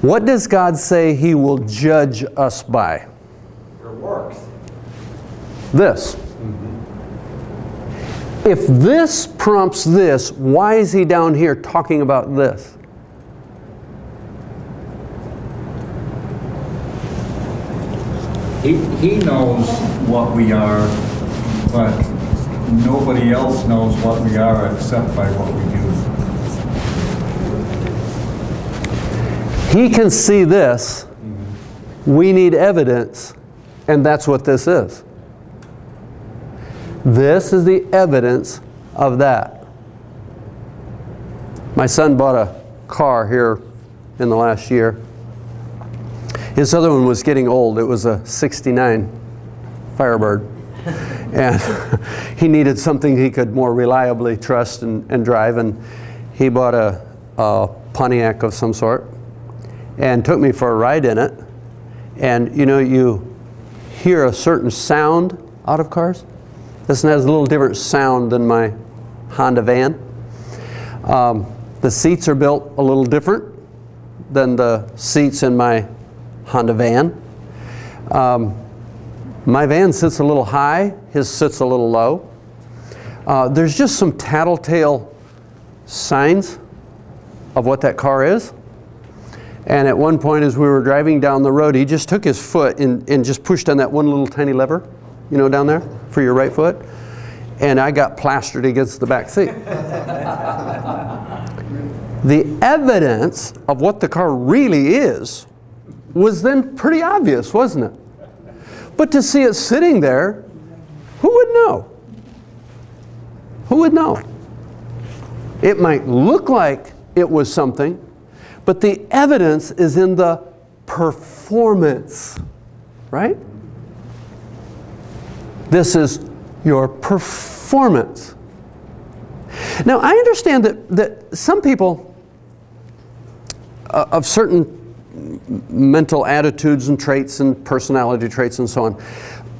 What does God say He will judge us by? Your works. This. If this prompts this, why is He down here talking about this? He knows what we are, but nobody else knows what we are except by what we do. He can see this. We need evidence, and that's what this is. This is the evidence of that. My son bought a car here in the last year. His other one was getting old. It was a '69 Firebird. And he needed something he could more reliably trust and drive. And he bought a Pontiac of some sort and took me for a ride in it. And you know, you hear a certain sound out of cars. This one has a little different sound than my Honda van. The seats are built a little different than the seats in my Honda van. My van sits a little high, his sits a little low. There's just some tattletale signs of what that car is. And at one point as we were driving down the road, he just took his foot and just pushed on that one little tiny lever, you know, down there for your right foot. And I got plastered against the back seat. The evidence of what the car really is was then pretty obvious, wasn't it? But to see it sitting there, who would know? Who would know? It might look like it was something, but the evidence is in the performance, right? This is your performance. Now, I understand that some people of certain mental attitudes and traits and personality traits and so on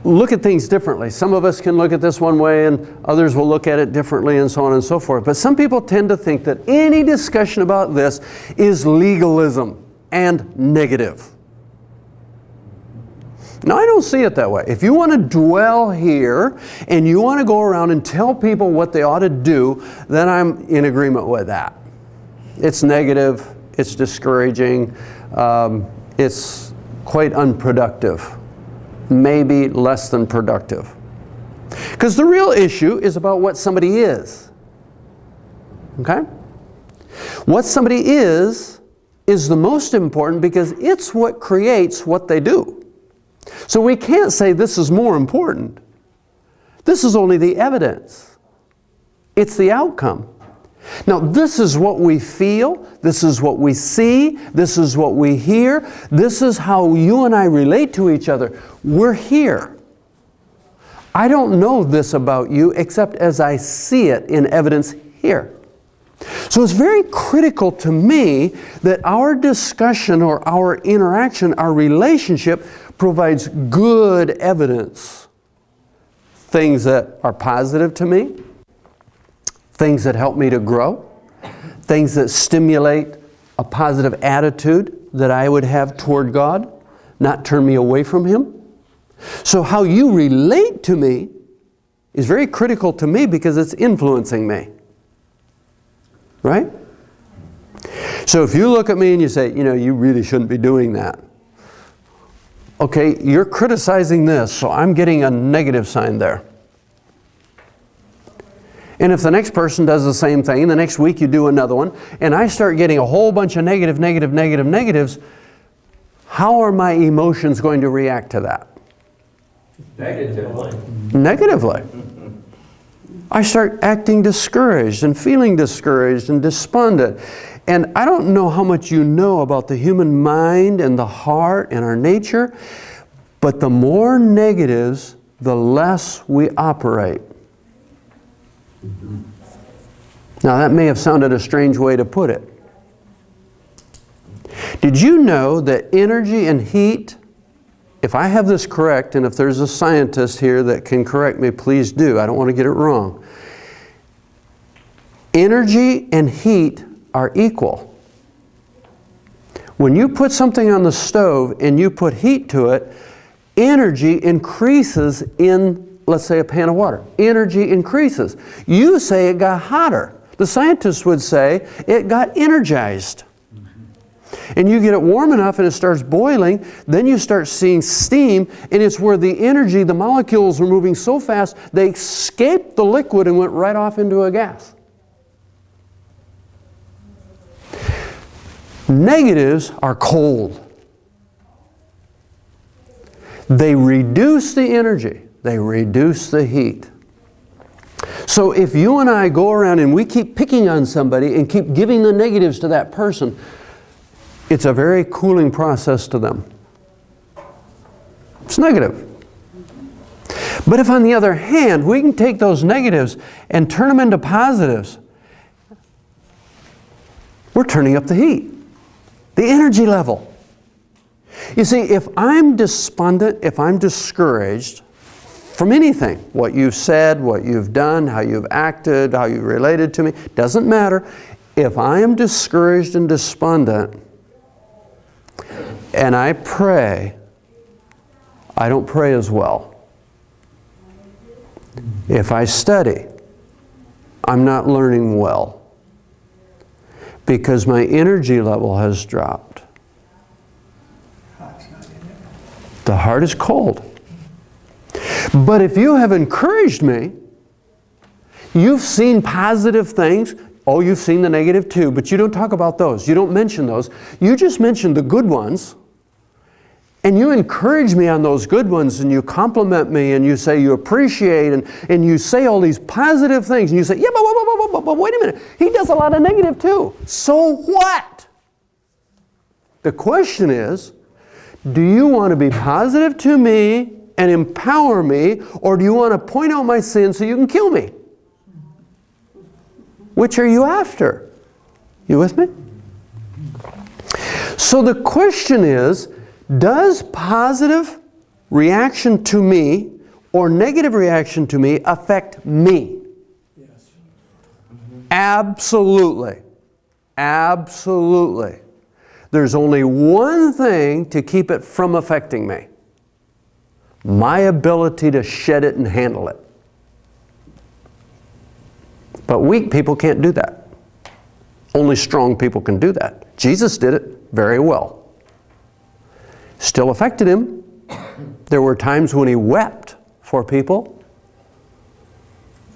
look at things differently. Some of us can look at this one way and others will look at it differently and so on and so forth. But some people tend to think that any discussion about this is legalism and negative. Now, I don't see it that way. If you want to dwell here and you want to go around and tell people what they ought to do, then I'm in agreement with that. It's negative, it's discouraging, it's quite unproductive, maybe less than productive. Because the real issue is about what somebody is. Okay? What somebody is the most important because it's what creates what they do. So we can't say this is more important. This is only the evidence. It's the outcome. Now, this is what we feel, this is what we see, this is what we hear, this is how you and I relate to each other. We're here. I don't know this about you except as I see it in evidence here. So it's very critical to me that our discussion or our interaction, our relationship, provides good evidence. Things that are positive to me, things that help me to grow, things that stimulate a positive attitude that I would have toward God, not turn me away from Him. So how you relate to me is very critical to me because it's influencing me. Right? So if you look at me and you say, you know, you really shouldn't be doing that. Okay, you're criticizing this, so I'm getting a negative sign there. And if the next person does the same thing, the next week you do another one, and I start getting a whole bunch of negatives, how are my emotions going to react to that? Negatively. I start acting discouraged and feeling discouraged and despondent. And I don't know how much you know about the human mind and the heart and our nature, but the more negatives, the less we operate. Now that may have sounded a strange way to put it. Did you know that energy and heat, if I have this correct, and if there's a scientist here that can correct me, please do. I don't want to get it wrong. Energy and heat are equal. When you put something on the stove and you put heat to it, energy increases in, let's say, a pan of water. Energy increases. You say it got hotter. The scientists would say it got energized. And you get it warm enough and it starts boiling, then you start seeing steam, and it's where the energy, the molecules are moving so fast, they escaped the liquid and went right off into a gas. Negatives are cold. They reduce the energy. They reduce the heat. So if you and I go around and we keep picking on somebody and keep giving the negatives to that person, it's a very cooling process to them. It's negative. But if on the other hand, we can take those negatives and turn them into positives, we're turning up the heat, the energy level. You see, if I'm despondent, if I'm discouraged from anything, what you've said, what you've done, how you've acted, how you've related to me, doesn't matter. If I am discouraged and despondent, and I pray, I don't pray as well. If I study, I'm not learning well because my energy level has dropped. The heart is cold. But if you have encouraged me, you've seen positive things. Oh, you've seen the negative too, but you don't talk about those. You don't mention those. You just mention the good ones. And you encourage me on those good ones, and you compliment me, and you say you appreciate, and you say all these positive things, and you say, yeah, but wait a minute, he does a lot of negative too. So what? The question is, do you want to be positive to me and empower me, or do you want to point out my sin so you can kill me? Which are you after? You with me? So the question is, does positive reaction to me or negative reaction to me affect me? Yes. Absolutely. Absolutely. There's only one thing to keep it from affecting me. My ability to shed it and handle it. But weak people can't do that. Only strong people can do that. Jesus did it very well. Still affected him. There were times when he wept for people.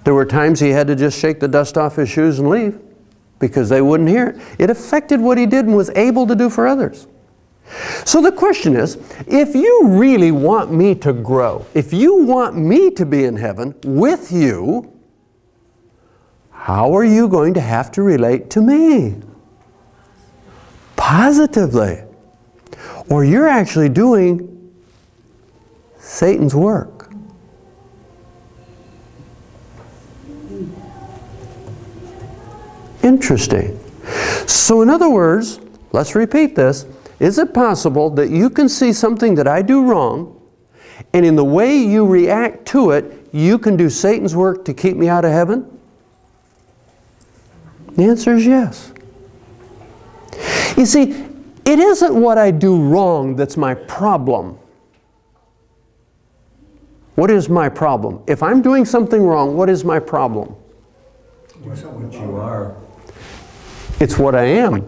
There were times he had to just shake the dust off his shoes and leave because they wouldn't hear it. It affected what he did and was able to do for others. So the question is, if you really want me to grow, if you want me to be in heaven with you, how are you going to have to relate to me? Positively. Or you're actually doing Satan's work. Interesting. So in other words, let's repeat this. Is it possible that you can see something that I do wrong, and in the way you react to it, you can do Satan's work to keep me out of heaven? The answer is yes. You see, it isn't what I do wrong that's my problem. What is my problem? If I'm doing something wrong, what is my problem? What you are. It's what I am.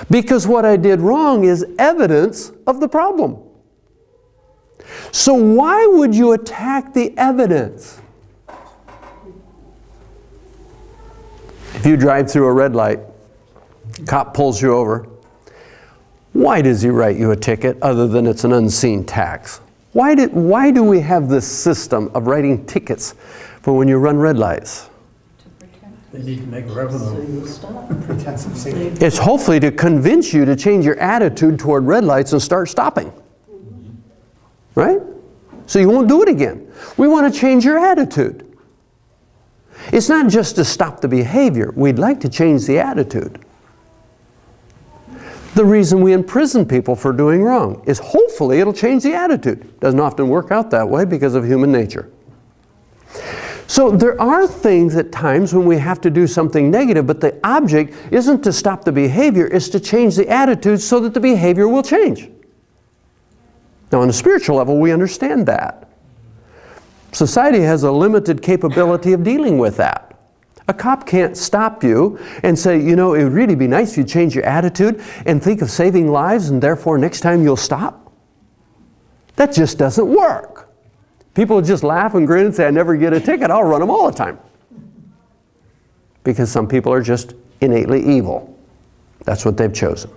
Because what I did wrong is evidence of the problem. So why would you attack the evidence? If you drive through a red light, cop pulls you over, why does he write you a ticket other than it's an unseen tax? Why do we have this system of writing tickets for when you run red lights? They need to make revenue. Pretense of safety. It's hopefully to convince you to change your attitude toward red lights and start stopping. Right? So you won't do it again. We want to change your attitude. It's not just to stop the behavior. We'd like to change the attitude. The reason we imprison people for doing wrong is hopefully it'll change the attitude. Doesn't often work out that way because of human nature. So there are things at times when we have to do something negative, but the object isn't to stop the behavior, it's to change the attitude so that the behavior will change. Now on a spiritual level, we understand that. Society has a limited capability of dealing with that. A cop can't stop you and say, you know, it would really be nice if you change your attitude and think of saving lives and therefore next time you'll stop. That just doesn't work. People just laugh and grin and say, I never get a ticket, I'll run them all the time. Because some people are just innately evil. That's what they've chosen.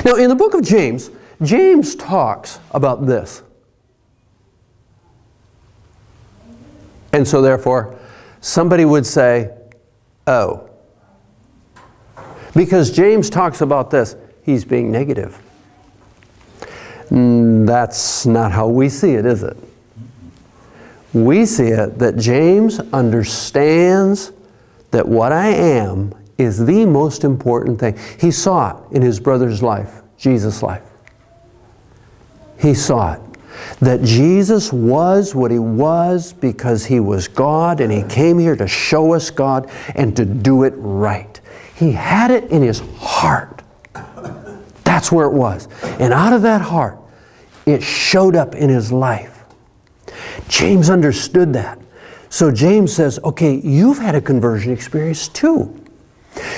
Now in the book of James, James talks about this. And so therefore, somebody would say, oh. Because James talks about this, he's being negative. That's not how we see it, is it? We see it that James understands that what I am is the most important thing. He saw it in his brother's life, Jesus' life. He saw it. That Jesus was what he was because he was God and he came here to show us God and to do it right. He had it in his heart. That's where it was. And out of that heart, it showed up in his life. James understood that. So James says, okay, you've had a conversion experience too.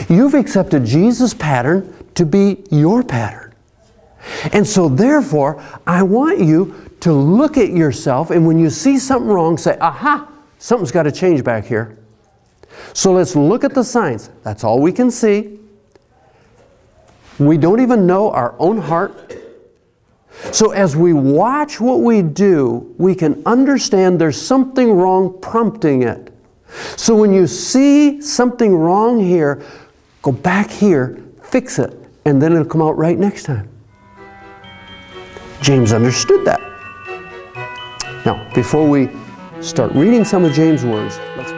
You've accepted Jesus' pattern to be your pattern. And so therefore, I want you to look at yourself, and when you see something wrong, say, aha, something's got to change back here. So let's look at the signs. That's all we can see. We don't even know our own heart. So as we watch what we do, we can understand there's something wrong prompting it. So when you see something wrong here, go back here, fix it, and then it'll come out right next time. James understood that. Now, before we start reading some of James' words, let's